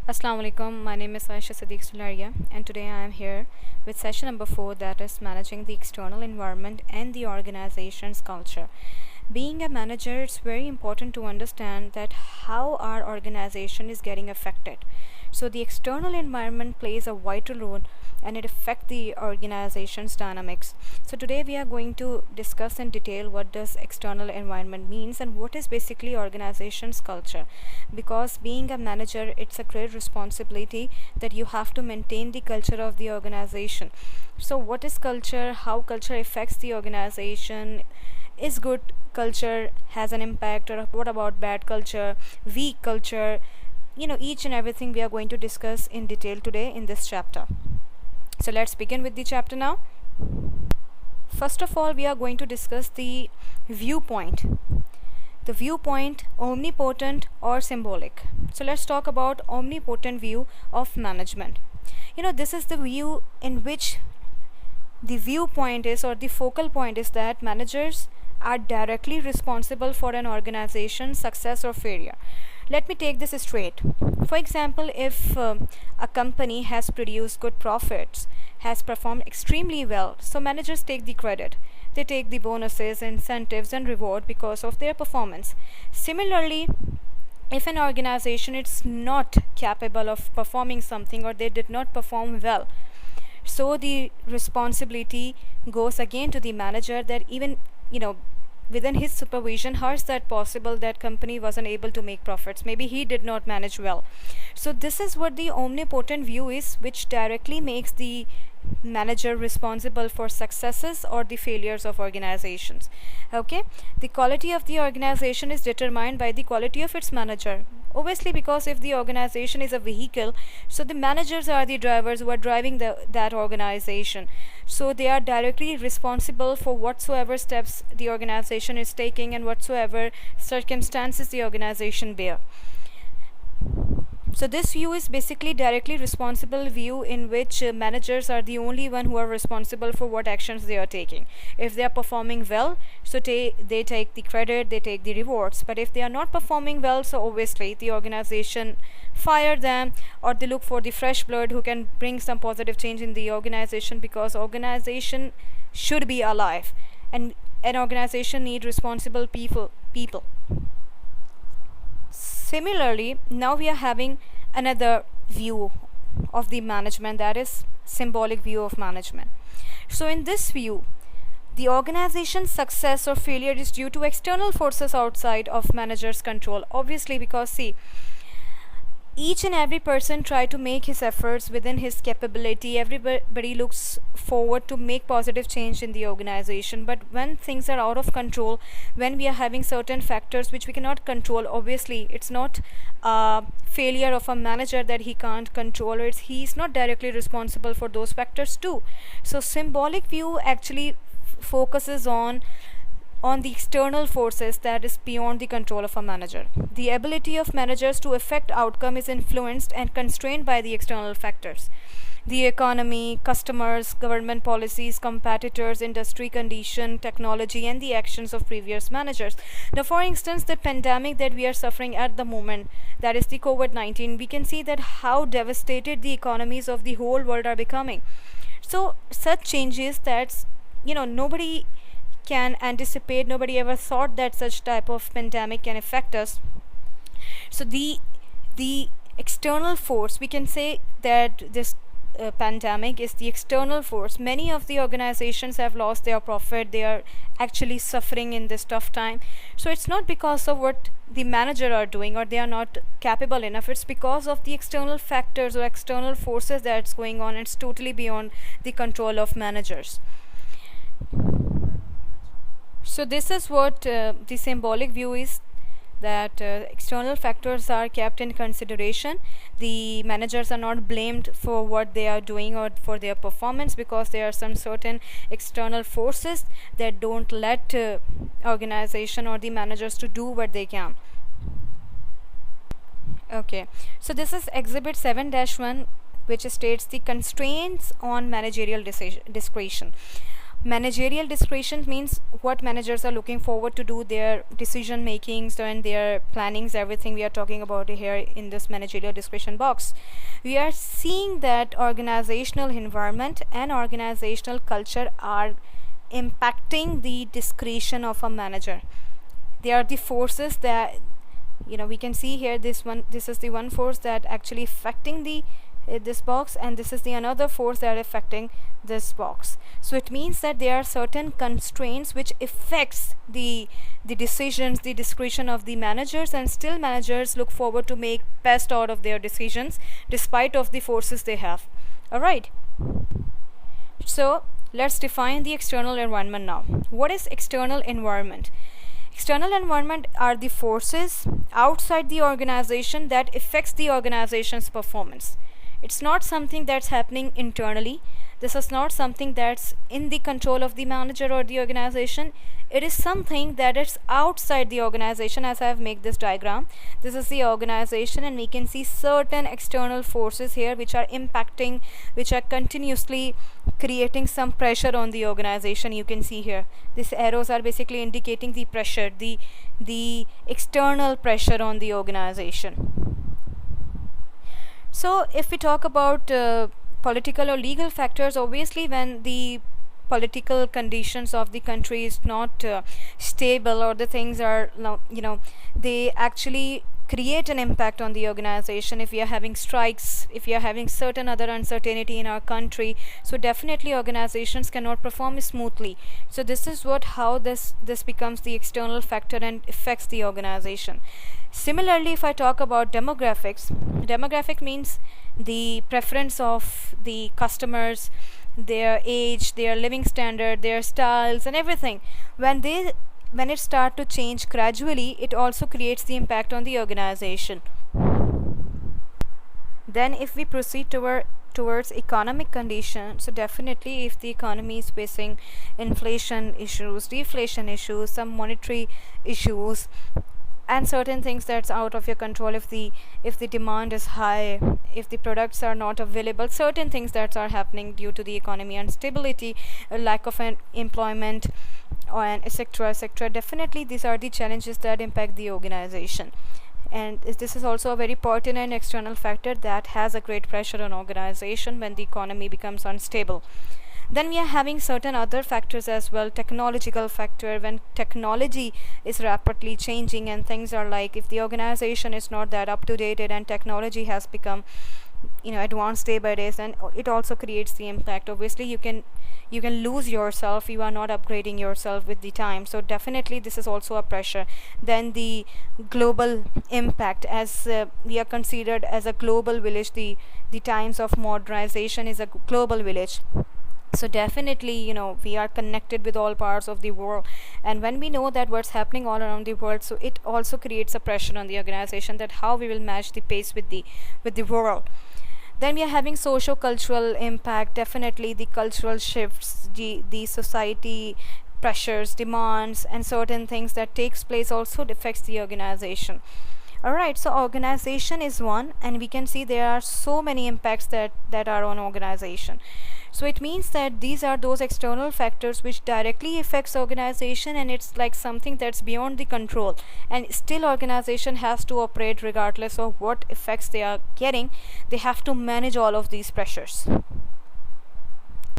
Assalamu alaikum. My name is Aisha Sadiq Sularia, and today I am here with session number 4, that is managing the external environment and the organization's culture. Being a manager, it's very important to understand that how our organization is getting affected. So the external environment plays a vital role and it affects the organization's dynamics. So today we are going to discuss in detail what does external environment means and what is basically organization's culture. Because being a manager, it's a great responsibility that you have to maintain the culture of the organization. So what is culture? How culture affects the organization? Is good culture has an impact, or what about bad culture, weak culture? Each and everything we are going to discuss in detail today in this chapter. So let's begin with the chapter now. First of all, we are going to discuss the viewpoint. The viewpoint, omnipotent or symbolic. So let's talk about omnipotent view of management. This is the view in which the viewpoint is, or the focal point is, that managers are directly responsible for an organization's success or failure. Let me take this straight. For example, if a company has produced good profits, has performed extremely well, so managers take the credit. They take the bonuses, incentives, and reward because of their performance. Similarly, if an organization is not capable of performing something, or they did not perform well, so the responsibility goes again to the manager, that even within his supervision, how is that possible that company wasn't able to make profits? Maybe he did not manage well. So this is what the omnipotent view is, which directly makes the manager responsible for successes or the failures of organizations. Okay, the quality of the organization is determined by the quality of its manager. Obviously, because if the organization is a vehicle, so the managers are the drivers who are driving that organization. So they are directly responsible for whatsoever steps the organization is taking and whatsoever circumstances the organization bear. So this view is basically directly responsible view, in which managers are the only one who are responsible for what actions they are taking. If they are performing well, so they take the credit, they take the rewards. But if they are not performing well, so obviously the organization fire them, or they look for the fresh blood who can bring some positive change in the organization, because organization should be alive and an organization need responsible people. Similarly, now we are having another view of the management, that is symbolic view of management. So in this view, the organization's success or failure is due to external forces outside of manager's control. Obviously, because see, each and every person try to make his efforts within his capability. Everybody looks forward to make positive change in the organization. But when things are out of control, when we are having certain factors which we cannot control, obviously it's not a failure of a manager that he can't control, or he's not directly responsible for those factors too. So symbolic view actually focuses on the external forces that is beyond the control of a manager. The ability of managers to affect outcome is influenced and constrained by the external factors. The economy, customers, government policies, competitors, industry condition, technology, and the actions of previous managers. Now, for instance, the pandemic that we are suffering at the moment, that is the COVID-19, we can see that how devastated the economies of the whole world are becoming. So such changes that nobody can anticipate. Nobody ever thought that such type of pandemic can affect us. So the external force, we can say that this pandemic is the external force. Many of the organizations have lost their profit. They are actually suffering in this tough time. So it's not because of what the manager are doing, or they are not capable enough. It's because of the external factors or external forces that's going on. It's totally beyond the control of managers. So this is what the symbolic view is, that external factors are kept in consideration. The managers are not blamed for what they are doing or for their performance, because there are some certain external forces that don't let organization or the managers to do what they can. Okay, so this is exhibit 7-1, which states the constraints on managerial discretion. Managerial discretion means what managers are looking forward to do, their decision makings and their plannings, everything we are talking about here in this managerial discretion box. We are seeing that organizational environment and organizational culture are impacting the discretion of a manager. They are the forces that, we can see here, this is the one force that actually affecting the this box, and this is the another force that are affecting this box. So it means that there are certain constraints which affects the decisions, the discretion of the managers, and still managers look forward to make best out of their decisions despite of the forces they have. All right, so let's define the external environment now. What is external environment? External environment are the forces outside the organization that affects the organization's performance. It's not something that's happening internally. This is not something that's in the control of the manager or the organization. It is something that is outside the organization. As I have made this diagram, this is the organization, and we can see certain external forces here which are impacting, which are continuously creating some pressure on the organization. You can see here these arrows are basically indicating the pressure, the external pressure on the organization. So if we talk about political or legal factors, obviously when the political conditions of the country is not stable, or the things are, they actually create an impact on the organization. If we are having strikes, if we are having certain other uncertainty in our country, so definitely organizations cannot perform smoothly. So this is how this becomes the external factor and affects the organization. Similarly, if I talk about demographics, demographic means the preference of the customers, their age, their living standard, their styles and everything. When it start to change gradually, it also creates the impact on the organization. Then if we proceed towards economic conditions, so definitely if the economy is facing inflation issues, deflation issues, some monetary issues, and certain things that's out of your control, if the demand is high, if the products are not available, certain things that are happening due to the economy instability, lack of employment, and etc., definitely these are the challenges that impact the organization. And this is also a very pertinent external factor that has a great pressure on organization when the economy becomes unstable. Then we are having certain other factors as well. Technological factor, when technology is rapidly changing and things are like, if the organization is not that up to date and technology has become advanced day by day, and it also creates the impact. Obviously you can lose yourself, you are not upgrading yourself with the time, so definitely this is also a pressure. Then the global impact, as we are considered as a global village, the times of modernization is a global village. So definitely, we are connected with all parts of the world, and when we know that what's happening all around the world, so it also creates a pressure on the organization that how we will match the pace with the world. Then we are having socio-cultural impact, definitely the cultural shifts, the society pressures, demands, and certain things that takes place also affects the organization. Alright, so organization is one, and we can see there are so many impacts that are on organization. So it means that these are those external factors which directly affects organization, and it's like something that's beyond the control, and still organization has to operate regardless of what effects they are getting. They have to manage all of these pressures.